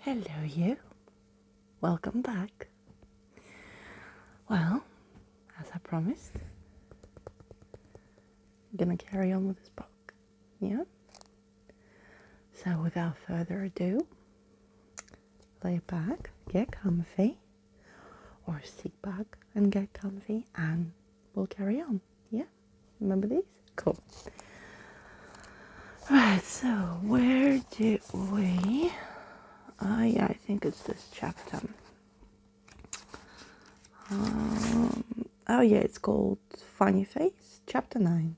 Hello, you. Welcome back. Well, as I promised, I'm gonna carry on with this book. Yeah? So, without further ado, lay back, get comfy, or sit back and get comfy, and we'll carry on. Yeah? Remember these? Cool. Right, so where did we? Yeah, I think it's this chapter. Oh, yeah, it's called Funny Face, chapter 9.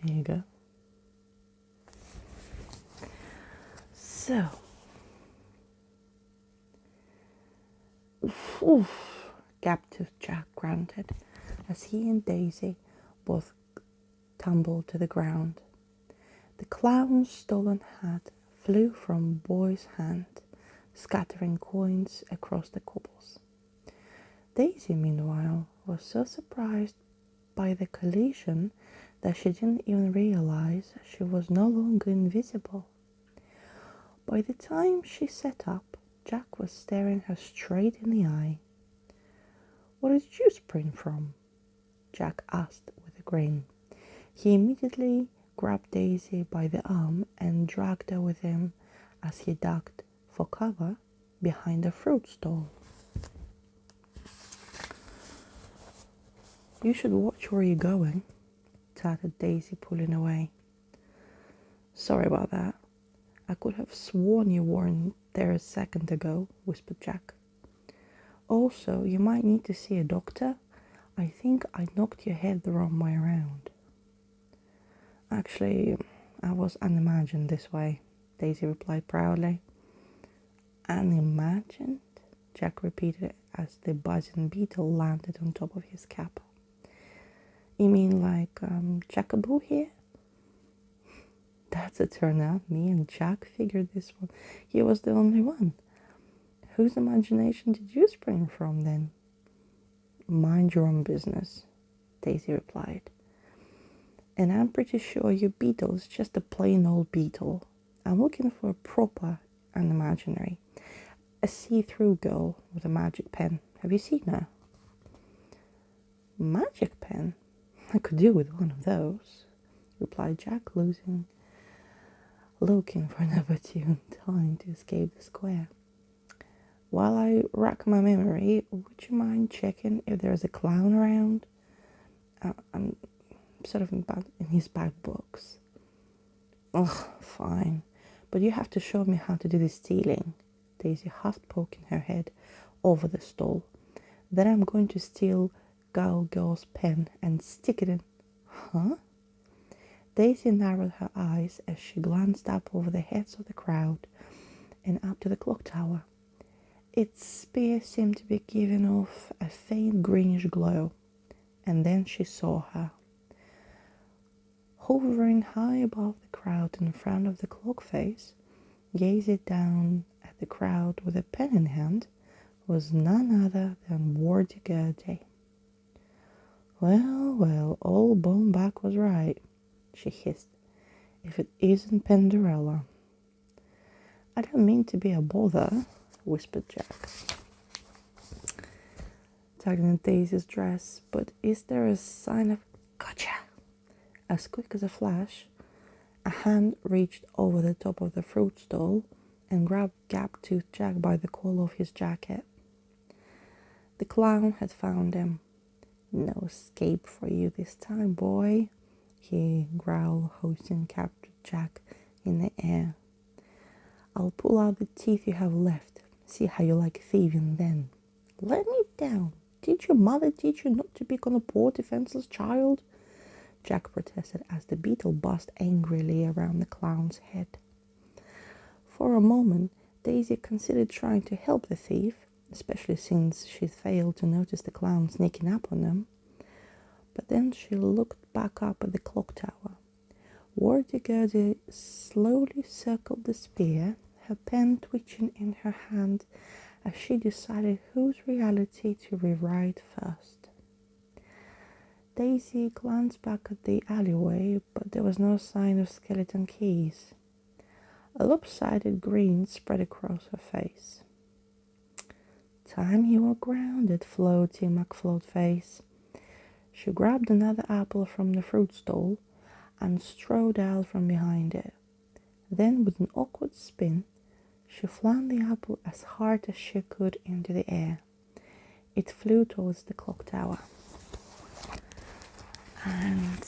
There you go. So, oof, Gap-toothed Jack grunted as he and Daisy both tumbled to the ground. The clown's stolen hat flew from Boy's hand, scattering coins across the cobbles. Daisy, meanwhile, was so surprised by the collision that she didn't even realize she was no longer invisible. By the time she sat up, Jack was staring her straight in the eye. "Where did you spring from?" Jack asked with a grin. He immediately grabbed Daisy by the arm and dragged her with him as he ducked for cover behind a fruit stall. "You should watch where you're going," tattered Daisy, pulling away. "Sorry about that. I could have sworn you weren't there a second ago," whispered Jack. "Also, you might need to see a doctor. I think I knocked your head the wrong way around." "Actually, I was unimagined this way," Daisy replied proudly. "Unimagined?" Jack repeated as the buzzing beetle landed on top of his cap. "You mean like Jackaboo here?" That's a turnout. Me and Jack figured this one. He was the only one. Whose imagination did you spring from then? "Mind your own business," Daisy replied. "And I'm pretty sure your beetle is just a plain old beetle. I'm looking for a proper and imaginary. A see-through girl with a magic pen. Have you seen her?" "Magic pen? I could do with one of those," replied Jack, looking for an opportune time to escape the square. "While I rack my memory, would you mind checking if there's a clown around? I'm sort of in his back books." "Ugh, fine. But you have to show me how to do the stealing," Daisy huffed, poking her head over the stall. "Then I'm going to steal Gal Girl's pen and stick it in." "Huh?" Daisy narrowed her eyes as she glanced up over the heads of the crowd and up to the clock tower. Its spear seemed to be giving off a faint greenish glow, and then she saw her. Hovering high above the crowd in front of the clock face, gazing down at the crowd with a pen in hand, was none other than Vortigern. Well, old Boneback was right," she hissed. "If it isn't Penderella." "I don't mean to be a bother," whispered Jack, tugging at Daisy's dress, "but is there a sign of—" "Gotcha!" As quick as a flash, a hand reached over the top of the fruit stall and grabbed Gap-toothed Jack by the collar of his jacket. The clown had found him. "No escape for you this time, boy," he growled, hoisting Captured Jack in the air. "I'll pull out the teeth you have left. See how you like thieving then." "Let me down. Did your mother teach you not to pick on a poor defenseless child?" Jack protested as the beetle buzzed angrily around the clown's head. For a moment, Daisy considered trying to help the thief, especially since she'd failed to notice the clown sneaking up on them. But then she looked back up at the clock tower. Vortigern slowly circled the spear, her pen twitching in her hand as she decided whose reality to rewrite first. Daisy glanced back at the alleyway, but there was no sign of skeleton keys. A lopsided grin spread across her face. Time you were grounded, Floaty McFloatface. She grabbed another apple from the fruit stall and strode out from behind it. Then, with an awkward spin, she flung the apple as hard as she could into the air. It flew towards the clock tower. And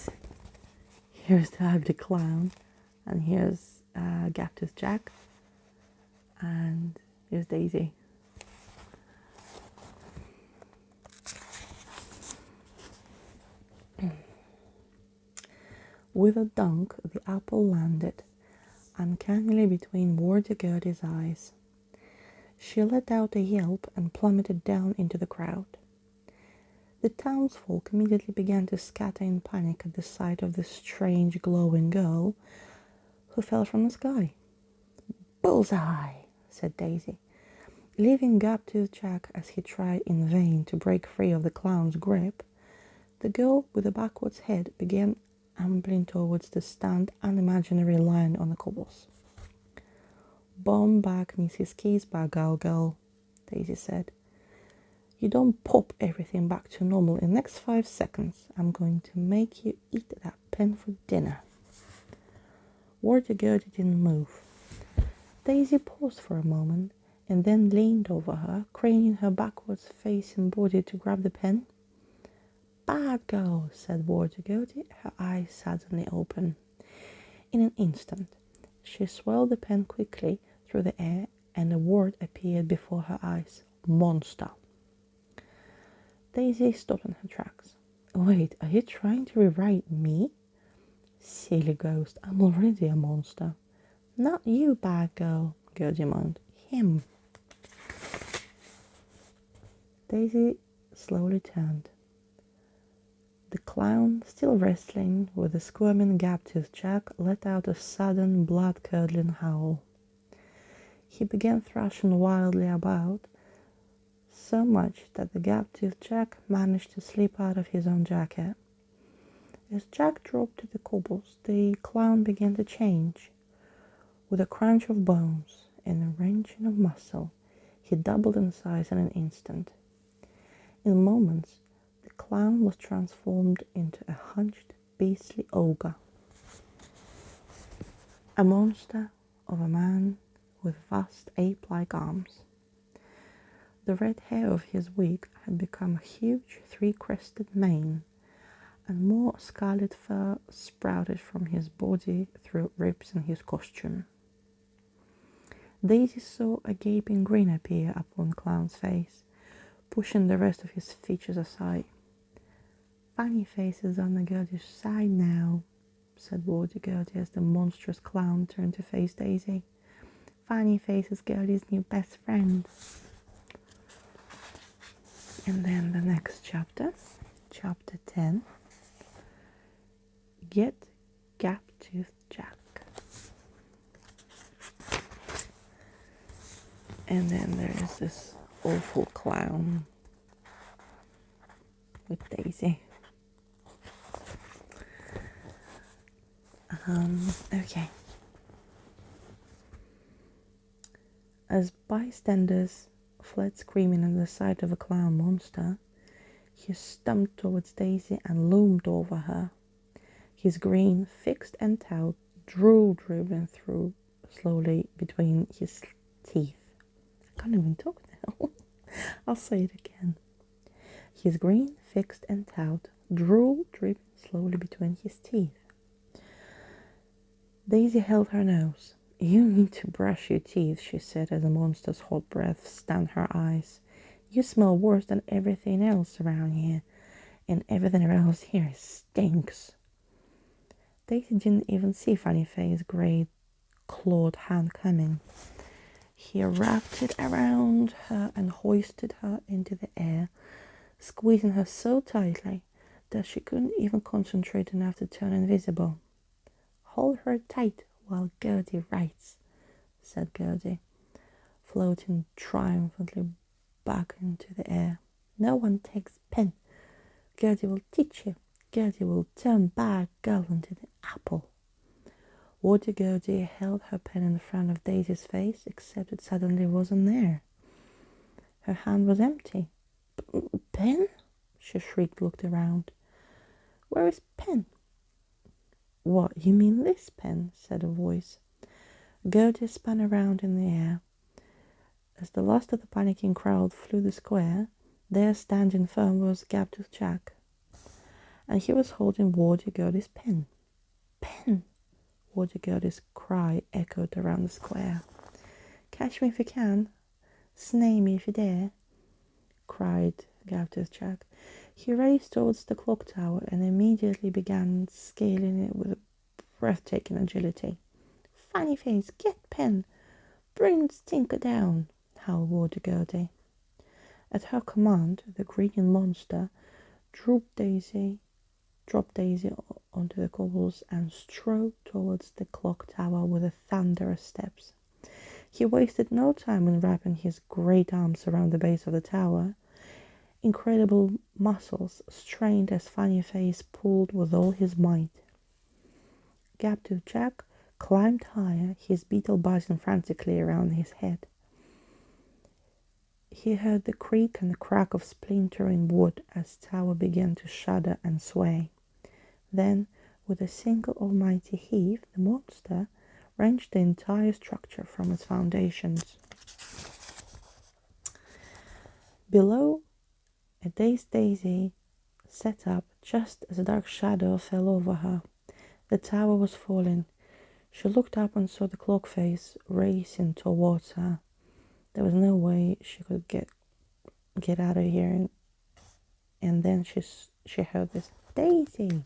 here's the ugly clown, and here's Gaptooth Jack, and here's Daisy. With a dunk, the apple landed uncannily between Warder Gertie's eyes. She let out a yelp and plummeted down into the crowd. The townsfolk immediately began to scatter in panic at the sight of the strange glowing girl who fell from the sky. "Bullseye," said Daisy. Leaving Gaptooth Jack as he tried in vain to break free of the clown's grip, the girl with the backwards head began ambling towards the stunned, unimaginary lion on the cobbles. "Bomb back Mrs. Keys back, girl," Daisy said. "You don't pop everything back to normal in the next 5 seconds. I'm going to make you eat that pen for dinner." Warder Gertie didn't move. Daisy paused for a moment and then leaned over her, craning her backwards facing body to grab the pen. "Bad girl," said Warder Gertie, her eyes suddenly open. In an instant, she swirled the pen quickly through the air and a word appeared before her eyes. "Monster." Daisy stopped in her tracks. "Wait, are you trying to rewrite me?" "Silly ghost, I'm already a monster." "Not you, bad girl," Gertie moaned. "Him." Daisy slowly turned. The clown, still wrestling with the squirming Gaptooth Jack, let out a sudden, blood-curdling howl. He began thrashing wildly about, so much that the Gaptooth Jack managed to slip out of his own jacket. As Jack dropped to the cobbles, the clown began to change. With a crunch of bones and a wrenching of muscle, he doubled in size in an instant. In moments, the clown was transformed into a hunched, beastly ogre. A monster of a man with vast ape-like arms. The red hair of his wig had become a huge three-crested mane, and more scarlet fur sprouted from his body through ribs in his costume. Daisy saw a gaping grin appear upon the clown's face, pushing the rest of his features aside. "Funny faces on the Gertie's side now," said Warder Gertie as the monstrous clown turned to face Daisy. "Funny faces, Gertie's new best friend." And then the next chapter, chapter 10, Get Gaptooth Jack. And then there is this awful clown with Daisy. Okay. As bystanders fled screaming at the sight of a clown monster, he stumped towards Daisy and loomed over her. His grin, fixed and taut, drool driven through slowly between his teeth. I can't even talk now. I'll say it again. His grin, fixed and taut, drool dripping slowly between his teeth. Daisy held her nose. "You need to brush your teeth," she said as the monster's hot breath stunned her eyes. "You smell worse than everything else around here, and everything else here stinks." Daisy didn't even see Funnyface's great clawed hand coming. He wrapped it around her and hoisted her into the air, squeezing her so tightly that she couldn't even concentrate enough to turn invisible. "Hold her tight while Gertie writes," said Gertie, floating triumphantly back into the air. "No one takes pen. Gertie will teach you. Gertie will turn bad girl into the apple. Water Gertie held her pen in front of Daisy's face, except it suddenly wasn't there. Her hand was empty. Pen? She shrieked, looked around. Where is pen? What, you mean this pen? Said a voice. Gertie spun around in the air. As the last of the panicking crowd flew the square, there standing firm was Gaptooth Jack, and he was holding Water Gertie's pen. Pen! Water Gertie's cry echoed around the square. Catch me if you can, snay me if you dare, cried Gaptooth Jack. He raced towards the clock tower and immediately began scaling it with breathtaking agility. Funny face, get pen, bring the stinker down, howled Water Gertie. At her command, the grinning monster dropped Daisy onto the cobbles and strode towards the clock tower with the thunderous steps. He wasted no time in wrapping his great arms around the base of the tower. Incredible muscles strained as Funny Face pulled with all his might. Gaptooth Jack climbed higher, his beetle buzzing frantically around his head. He heard the creak and the crack of splintering wood as the tower began to shudder and sway. Then, with a single almighty heave, the monster wrenched the entire structure from its foundations. Below, a dazed Daisy sat up just as a dark shadow fell over her. The tower was falling. She looked up and saw the clock face racing towards her. There was no way she could get out of here. And then she heard this, Daisy!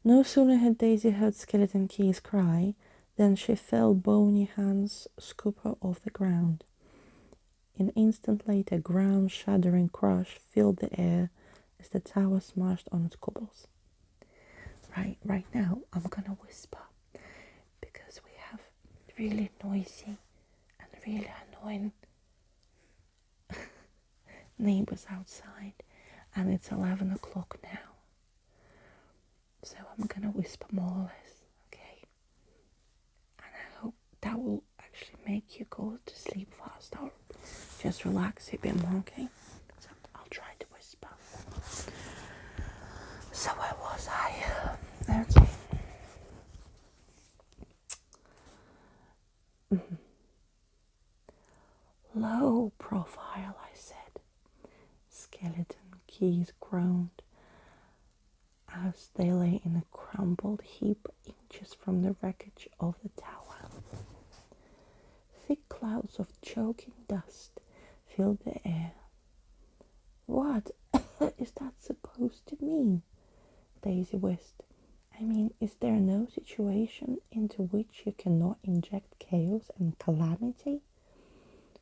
No sooner had Daisy heard Skeleton Key's cry than she felt bony hands scoop her off the ground. An instant later, ground shuddering crush filled the air as the tower smashed on its cobbles. Right now, I'm gonna whisper because we have really noisy and really annoying neighbors outside, and it's 11 o'clock now. So I'm gonna whisper more or less, okay? And I hope that will actually make you go to sleep fast or just relax a bit more, okay? So I'll try to whisper. So where was I? Okay. Low profile, I said. Skeleton Keys groaned as they lay in a crumpled heap inches from the wreckage of the tower. Thick clouds of choking dust filled the air. What is that supposed to mean? Daisy whisked. I mean, is there no situation into which you cannot inject chaos and calamity?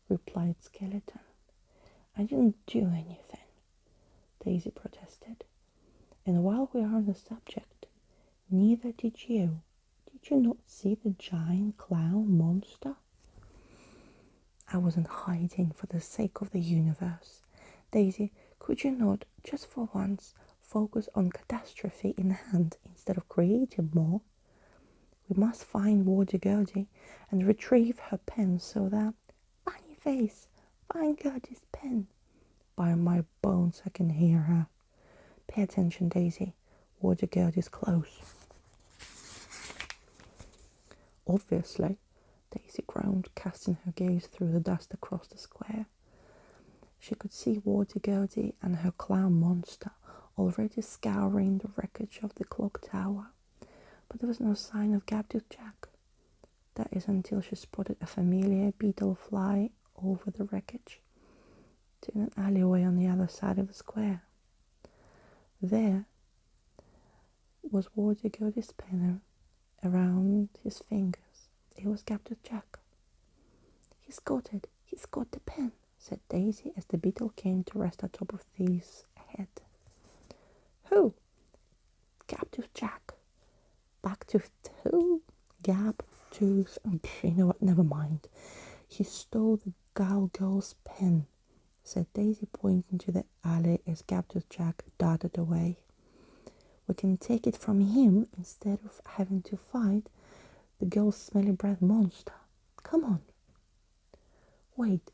Replied Skeleton. I didn't do anything, Daisy protested. And while we are on the subject, neither did you. Did you not see the giant clown monster? I wasn't hiding for the sake of the universe. Daisy, could you not, just for once, focus on catastrophe in hand instead of creating more? We must find Water Gertie and retrieve her pen so that... Funny Face, find Gertie's pen. By my bones, I can hear her. Pay attention, Daisy. Water Gertie's close. Obviously, Daisy groaned, casting her gaze through the dust across the square. She could see Water Gertie and her clown monster already scouring the wreckage of the clock tower, but there was no sign of Gaptooth Jack. That is until she spotted a familiar beetle fly over the wreckage to an alleyway on the other side of the square. There was Water Gertie's pen around his fingers. It was Gaptooth Jack. He's got it. He's got the pen, said Daisy as the beetle came to rest atop of Thief's head. Who? Gaptooth Jack. Backtooth who? Gaptooth. You know what? Never mind. He stole the Gal Girl's pen, said Daisy, pointing to the alley as Gaptooth Jack darted away. We can take it from him instead of having to fight the girl's smelly breath monster. Come on. Wait,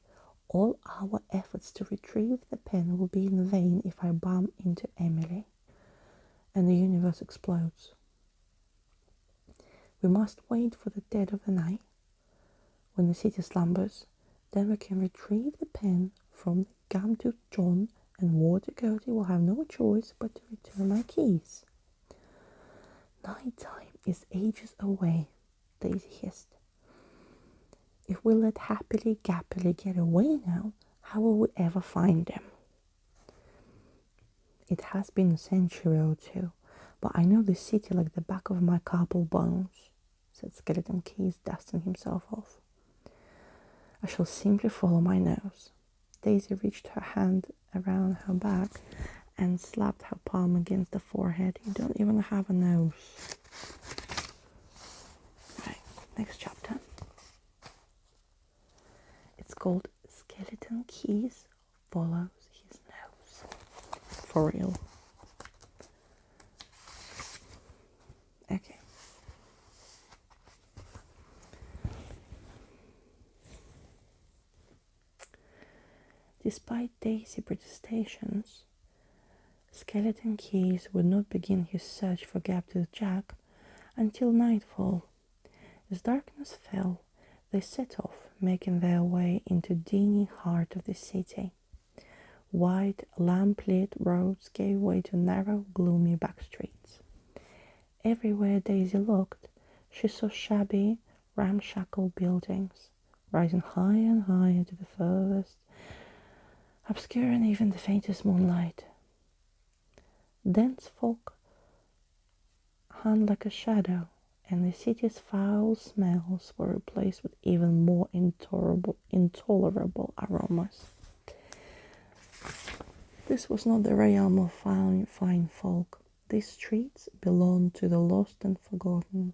all our efforts to retrieve the pen will be in vain if I bump into Emily and the universe explodes. We must wait for the dead of the night, when the city slumbers. Then we can retrieve the pen from the gum-toothed John, and Walter Gertie will have no choice but to return my keys. Night time is ages away, Daisy hissed. If we let Happily Gappily get away now, how will we ever find them? It has been a century or two, but I know the city like the back of my carpal bones, said Skeleton Keys, dusting himself off. I shall simply follow my nose. Daisy reached her hand around her back and slapped her palm against the forehead. You don't even have a nose. Right, next chapter. It's called Skeleton Keys Follows His Nose. For real. Okay. Despite Daisy's protestations, Skeleton Keys would not begin his search for Gaptooth Jack until nightfall. As darkness fell, they set off, making their way into the dingy heart of the city. Wide, lamp-lit roads gave way to narrow, gloomy back streets. Everywhere Daisy looked, she saw shabby, ramshackle buildings, rising higher and higher to the furthest, obscuring even the faintest moonlight. Dense fog hung like a shadow, and the city's foul smells were replaced with even more intolerable aromas. This was not the realm of fine folk. These streets belonged to the lost and forgotten.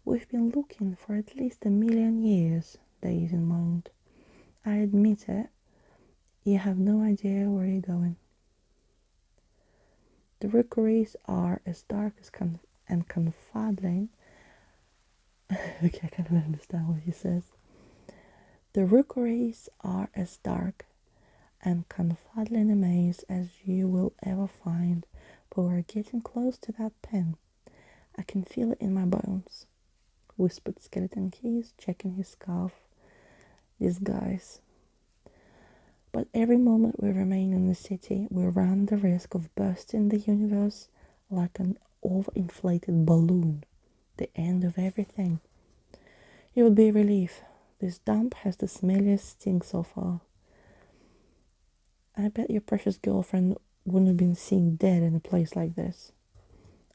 We've been looking for at least 1,000,000 years, Daisy moaned. I admit it, you have no idea where you're going. The rookeries are as dark as and confuddling. Okay, I can't understand what he says. The rookeries are as dark and confuddling a maze as you will ever find, but we're getting close to that pen. I can feel it in my bones, whispered Skeleton Keys, checking his scarf. These guys. But every moment we remain in the city, we run the risk of bursting the universe like an overinflated balloon, the end of everything. It would be a relief. This dump has the smelliest stink so far. I bet your precious girlfriend wouldn't have been seen dead in a place like this.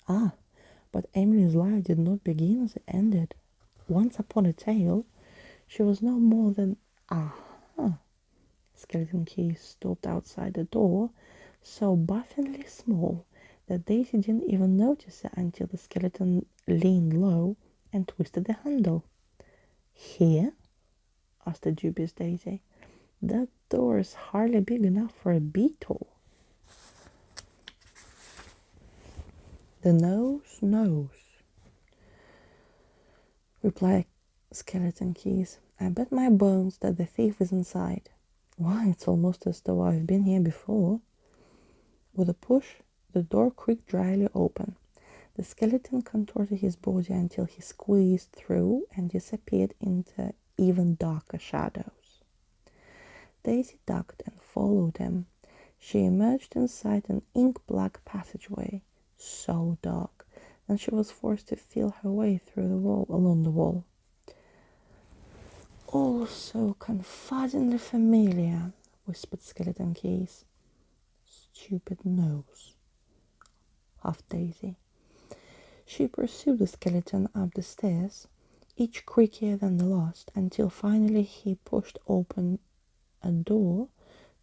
Ah, but Emily's life did not begin as it ended. Once upon a tale, she was no more than... Skeleton Keys stopped outside the door, so bafflingly small that Daisy didn't even notice it until the skeleton leaned low and twisted the handle. Here? Asked the dubious Daisy. That door is hardly big enough for a beetle. The nose knows, replied Skeleton Keys. I bet my bones that the thief is inside. Why, it's almost as though I've been here before. With a push, the door creaked dryly open. The skeleton contorted his body until he squeezed through and disappeared into even darker shadows. Daisy ducked and followed him. She emerged inside an ink-black passageway, so dark that she was forced to feel her way through the wall along the wall. All so confidingly familiar, whispered Skeleton Keys. Stupid nose, huffed Daisy. She pursued the skeleton up the stairs, each creakier than the last, until finally he pushed open a door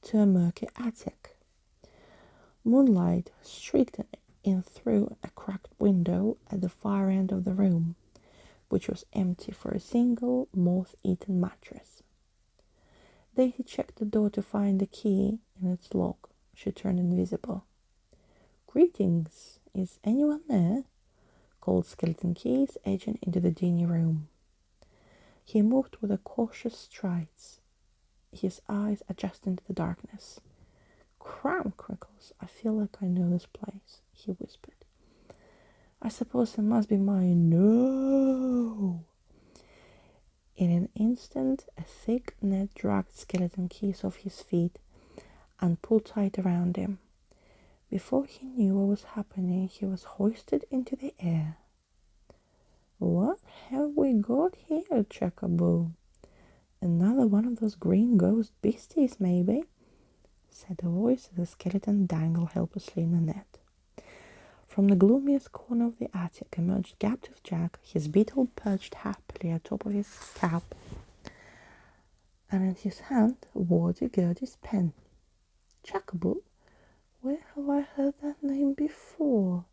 to a murky attic. Moonlight streaked in through a cracked window at the far end of the room, which was empty for a single moth-eaten mattress. Daisy checked the door to find the key in its lock. She turned invisible. "Greetings, is anyone there?" called Skeleton Keys, edging into the dingy room. He moved with a cautious strides, his eyes adjusting to the darkness. "Crown Crickles, I feel like I know this place," he whispered. "I suppose it must be my no." In an instant, a thick net dragged Skeleton Keys off his feet and pulled tight around him. Before he knew what was happening, he was hoisted into the air. "What have we got here, Chuckaboo? Another one of those green ghost beasties, maybe?" said the voice as the skeleton dangled helplessly in the net. From the gloomiest corner of the attic emerged Captive Jack, his beetle perched happily atop of his cap, and in his hand Wardy-Gurdy's pen. "Chuckaboo, where have I heard that name before?"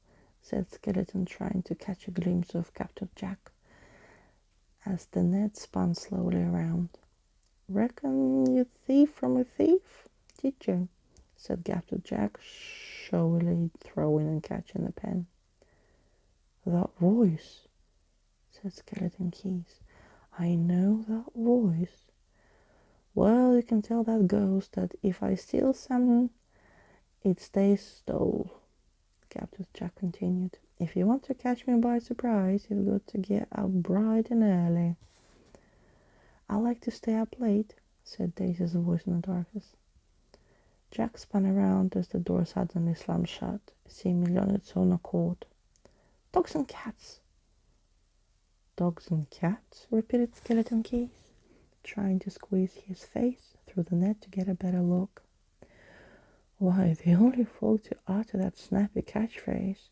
said Skeleton, trying to catch a glimpse of Captive Jack as the net spun slowly around. "Reckon you thief from a thief, did you?" said Captive Jack, showily throwing and catching the pen. "That voice," said Skeleton Keys. "I know that voice. Well, you can tell that ghost that if I steal something, it stays stole," Captain Jack continued. "If you want to catch me by surprise, you've got to get up bright and early." "I like to stay up late," said Daisy's voice in the darkness. Jack spun around as the door suddenly slammed shut, seemingly on its own accord. "Dogs and cats!" "Dogs and cats?" repeated Skeleton Keys, trying to squeeze his face through the net to get a better look. "Why, the only folk to utter that snappy catchphrase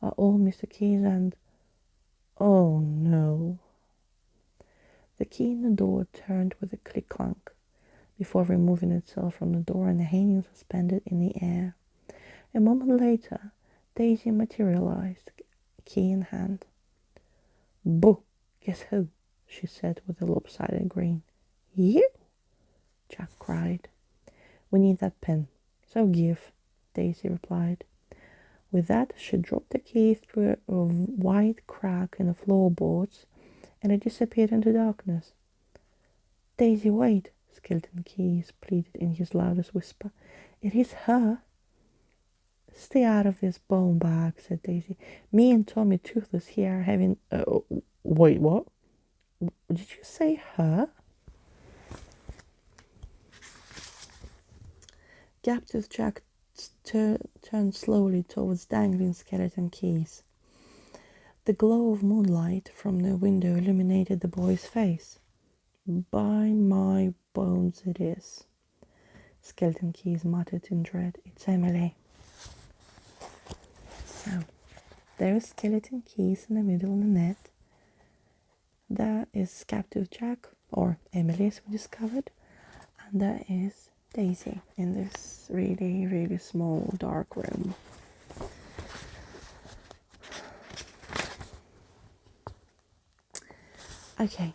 are old Mr. Keys and... oh no." The key in the door turned with a click-clunk before removing itself from the door and hanging suspended in the air. A moment later, Daisy materialized, key in hand. "Boo! Guess who?" she said with a lopsided grin. "You?" Jack cried. "We need that pen, so give," Daisy replied. With that, she dropped the key through a wide crack in the floorboards, and it disappeared into darkness. "Daisy, wait," Skeleton Keys pleaded in his loudest whisper. "It is her." "Stay out of this bone bag," said Daisy. "Me and Tommy Toothless here are having... wait, what? Did you say her?" Captive Jack turned slowly towards dangling Skeleton Keys. The glow of moonlight from the window illuminated the boy's face. "By my bones it is," Skeleton Keys muttered in dread. "It's Emily." So, there is Skeleton Keys in the middle of the net. There is Captive Jack, or Emily as we discovered. And there is Daisy in this really, really small dark room. Okay.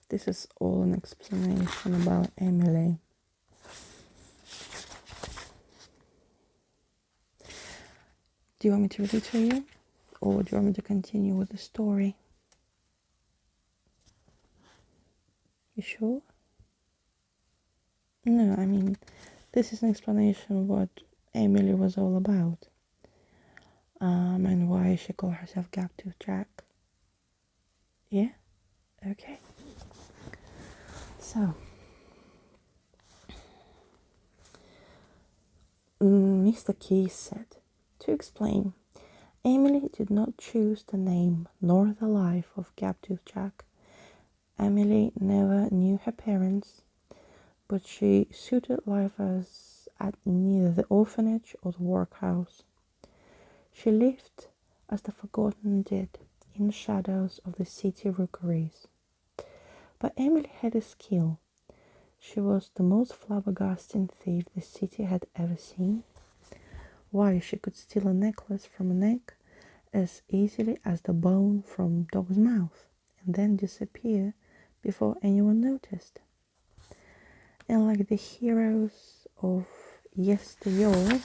This is all an explanation about Emily. Do you want me to read it to you? Or do you want me to continue with the story? You sure? No, I mean, this is an explanation of what Emily was all about. And why she called herself Captive Jack. Yeah? Okay. So, Mr. Keys said, to explain, Emily did not choose the name nor the life of Captive Jack. Emily never knew her parents, but she suited life as at neither the orphanage or the workhouse. She lived as the forgotten did, in the shadows of the city rookeries. But Emily had a skill. She was the most flabbergasting thief the city had ever seen. Why, she could steal a necklace from a neck as easily as the bone from a dog's mouth, and then disappear before anyone noticed. And like the heroes of yesteryear,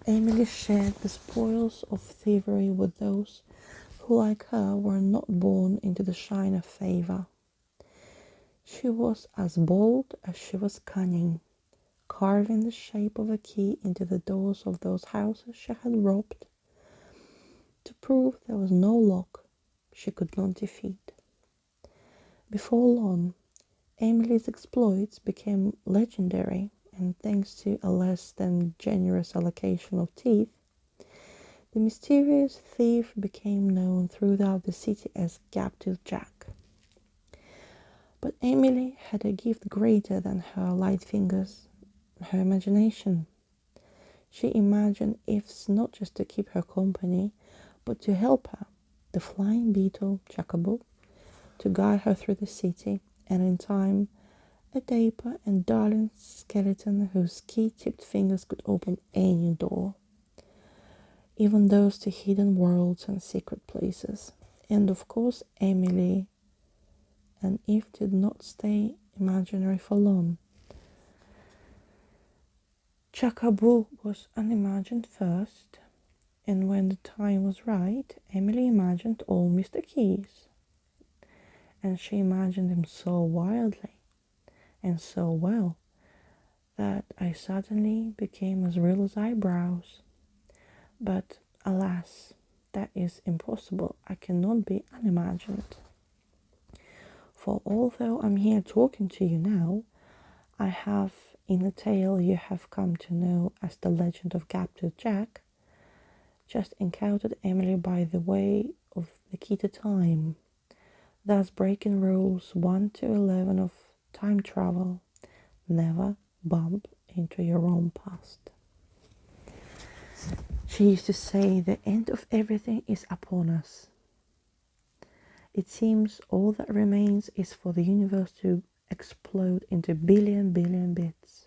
Emily shared the spoils of thievery with those who, like her, were not born into the shine of favour. She was as bold as she was cunning, carving the shape of a key into the doors of those houses she had robbed, to prove there was no lock she could not defeat. Before long, Emily's exploits became legendary, and thanks to a less than generous allocation of teeth, the mysterious thief became known throughout the city as Gaptooth Jack. But Emily had a gift greater than her light fingers, her imagination. She imagined ifs not just to keep her company, but to help her, the flying beetle Chacabo, to guide her through the city, and in time, a dapper and darling skeleton whose key-tipped fingers could open any door, even those to hidden worlds and secret places. And of course, Emily and Eve did not stay imaginary for long. Chacabo was unimagined first, and when the time was right, Emily imagined old Mr. Keys. And she imagined him so wildly and so well that I suddenly became as real as eyebrows. But alas, that is impossible. I cannot be unimagined. For although I'm here talking to you now, I have, in the tale you have come to know as the legend of Gaptooth Jack, just encountered Emily by the way of the key to time, thus breaking rules 1 to 11 of time travel. Never bump into your own past. She used to say the end of everything is upon us. It seems all that remains is for the universe to explode into billion bits.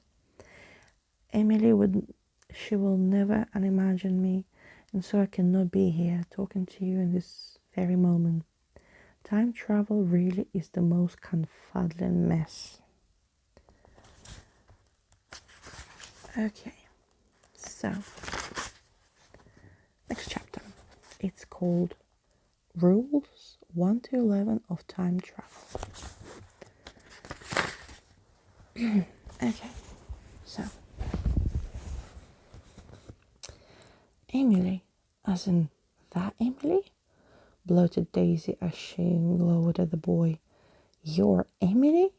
She will never unimagine me, and so I cannot be here talking to you in this very moment. Time travel really is the most confuddling mess. Okay, so next chapter. It's called Rules 1 to 11 of Time Travel. Okay, so Emily, as in that Emily? Bloated Daisy as she glowered at the boy. You're Emily?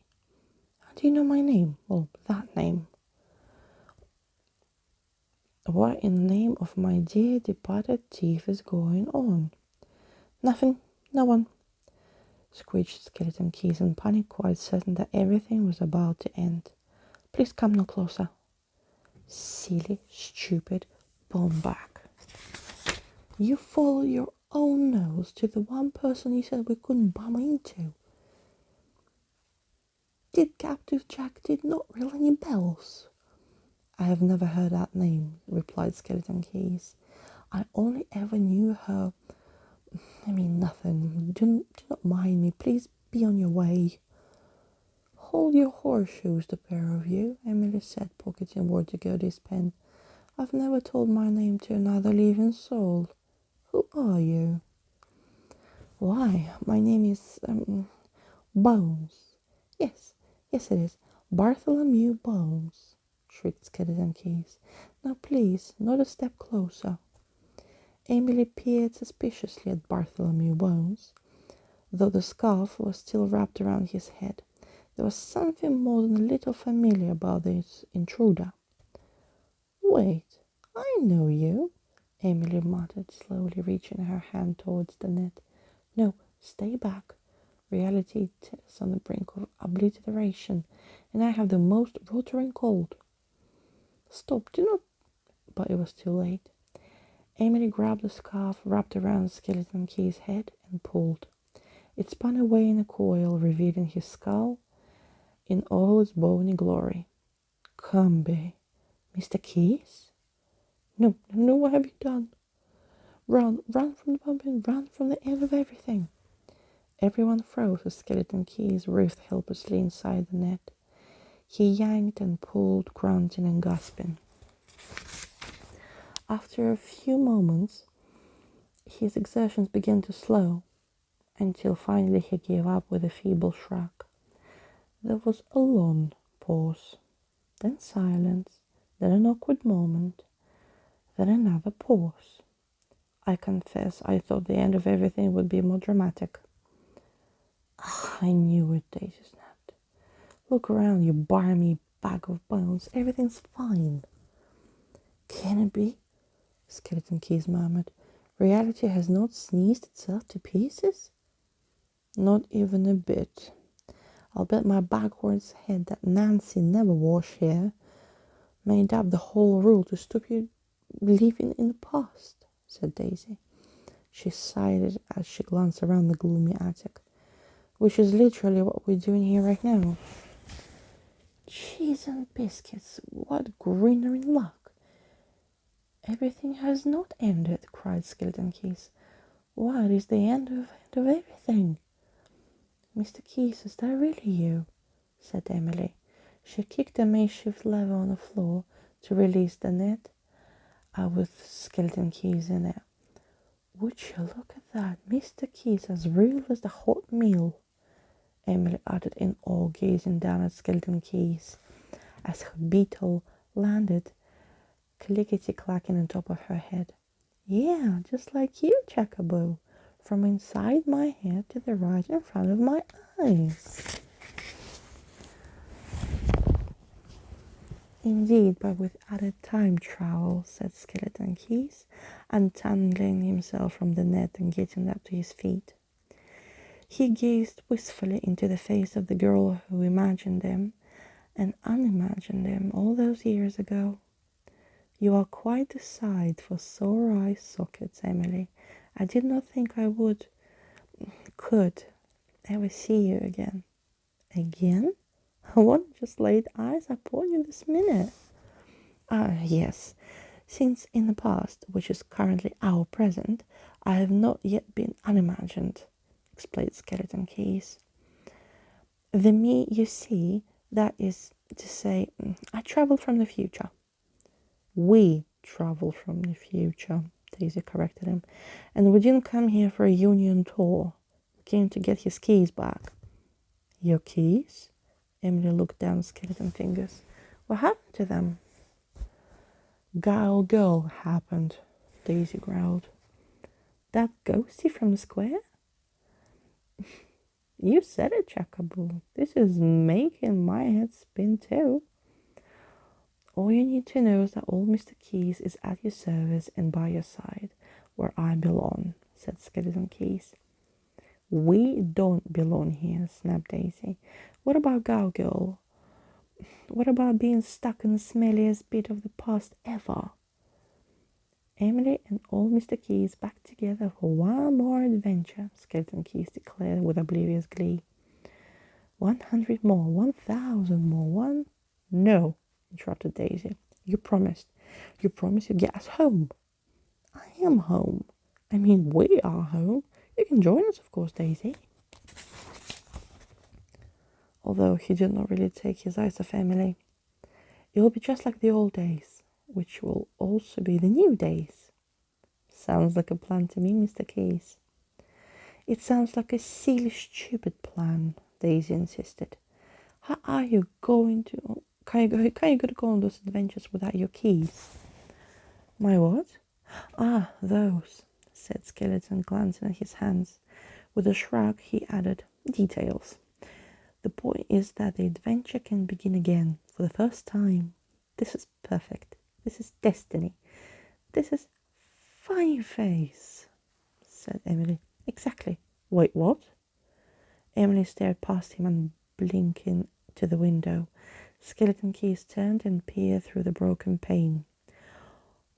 How do you know my name? Well, that name. What in the name of my dear departed thief is going on? Nothing, no one, screeched Skeleton Keys in panic, quite certain that everything was about to end. Please come no closer. Silly, stupid, back. You follow your own nose to the one person you said we couldn't bump into. Did Gaptooth Jack did not ring any bells? I have never heard that name, replied Skeleton Keys. I only ever knew her. I mean, nothing. Do not mind me. Please be on your way. Hold your horseshoes, the pair of you, Emily said, pocketing Vortigody's pen. I've never told my name to another living soul. Who are you? Why, my name is, Bones. Yes, it is. Bartholomew Bones, shrieked Skeleton Keys. Now please, not a step closer. Emily peered suspiciously at Bartholomew Bones. Though the scarf was still wrapped around his head, there was something more than a little familiar about this intruder. Wait, I know you, Emily muttered, slowly reaching her hand towards the net. No, stay back. Reality is on the brink of obliteration, and I have the most rottering cold. Stop, do not. But it was too late. Emily grabbed the scarf wrapped around Skeleton Key's head and pulled. It spun away in a coil, revealing his skull in all its bony glory. Come, Mr. Keys? No, what have you done? Run from the pumpkin, run from the end of everything. Everyone froze as Skeleton Keys writhed helplessly inside the net. He yanked and pulled, grunting and gasping. After a few moments, his exertions began to slow, until finally he gave up with a feeble shrug. There was a long pause, then silence, then an awkward moment, then another pause. I confess I thought the end of everything would be more dramatic. I knew it, Daisy snapped. Look around, you barmy bag of bones. Everything's fine. Can it be? Skeleton Keys murmured. Reality has not sneezed itself to pieces? Not even a bit. I'll bet my backwards head that Nancy never washed here made up the whole rule to stop you living in the past, said Daisy. She sighed as she glanced around the gloomy attic, which is literally what we're doing here right now. Cheese and biscuits, what greener in luck. Everything has not ended, cried Skeleton Keys. What is the end of everything? Mr. Keys, is that really you? Said Emily. She kicked the makeshift lever on the floor to release the net with Skeleton Keys in it. Would you look at that? Mr. Keys as real as the hot meal, Emily uttered in awe, gazing down at Skeleton Keys as her beetle landed clickety-clacking on top of her head. Yeah, just like you, Chacaboo, from inside my head to the right in front of my eyes. Indeed, but with added time travel, said Skeleton Keys, untangling himself from the net and getting up to his feet. He gazed wistfully into the face of the girl who imagined them and unimagined them all those years ago. You are quite the sight for sore eye sockets, Emily. I did not think I could ever see you again. Again? I want to just laid eyes upon you this minute. Yes. Since in the past, which is currently our present, I have not yet been unimagined, explained Skeleton Keys. The me you see, that is to say, I travel from the future. We travel from the future, Daisy corrected him. And we didn't come here for a union tour. We came to get his keys back. Your keys? Emily looked down at Skeleton Fingers. What happened to them? Girl happened, Daisy growled. That ghostie from the square? You said it, Chacaboo. This is making my head spin too. All you need to know is that old Mr. Keys is at your service and by your side, where I belong, said Skeleton Keys. We don't belong here, snapped Daisy. What about Gargoyle? What about being stuck in the smelliest bit of the past ever? Emily and old Mr. Keys back together for one more adventure, Skeleton Keys declared with oblivious glee. 100 more, 1,000 more, one... No, interrupted Daisy. You promised. You promised you'd get us home. I am home. I mean, we are home. You can join us, of course, Daisy. Although he did not really take his eyes off Emily. It will be just like the old days, which will also be the new days. Sounds like a plan to me, Mr. Keys. It sounds like a silly, stupid plan, Daisy insisted. How are you going to... Can you go on those adventures without your keys? My what? Ah, those, said Skeleton, glancing at his hands. With a shrug, he added, details. The point is that the adventure can begin again, for the first time. This is perfect. This is destiny. This is fine face, said Emily. Exactly. Wait, what? Emily stared past him and blinking to the window. Skeleton Keys turned and peered through the broken pane.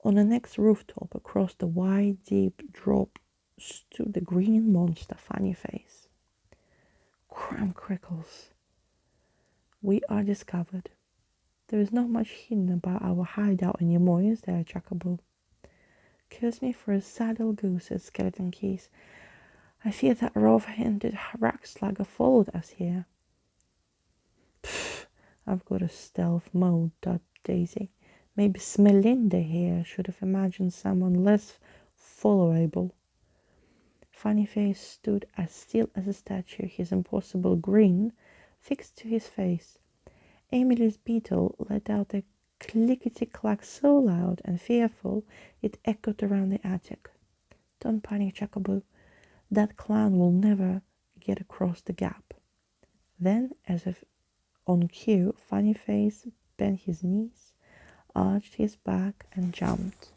On the next rooftop, across the wide, deep drop, stood the green monster, Funny Face. Cram crickles. We are discovered. There is not much hidden about our hideout anymore, is there, Chacaboo? Curse me for a saddle goose, said Skeleton Keys. I fear that rough-handed rock slugger followed us here. Pfft, I've got a stealth mode, thought Daisy. Maybe Smelinda here should have imagined someone less followable. Funny Face stood as still as a statue, his impossible grin fixed to his face. Emily's beetle let out a clickety-clack so loud and fearful it echoed around the attic. Don't panic, Chuckaboo. That clown will never get across the gap. Then, as if on cue, Funny Face bent his knees, arched his back, and jumped.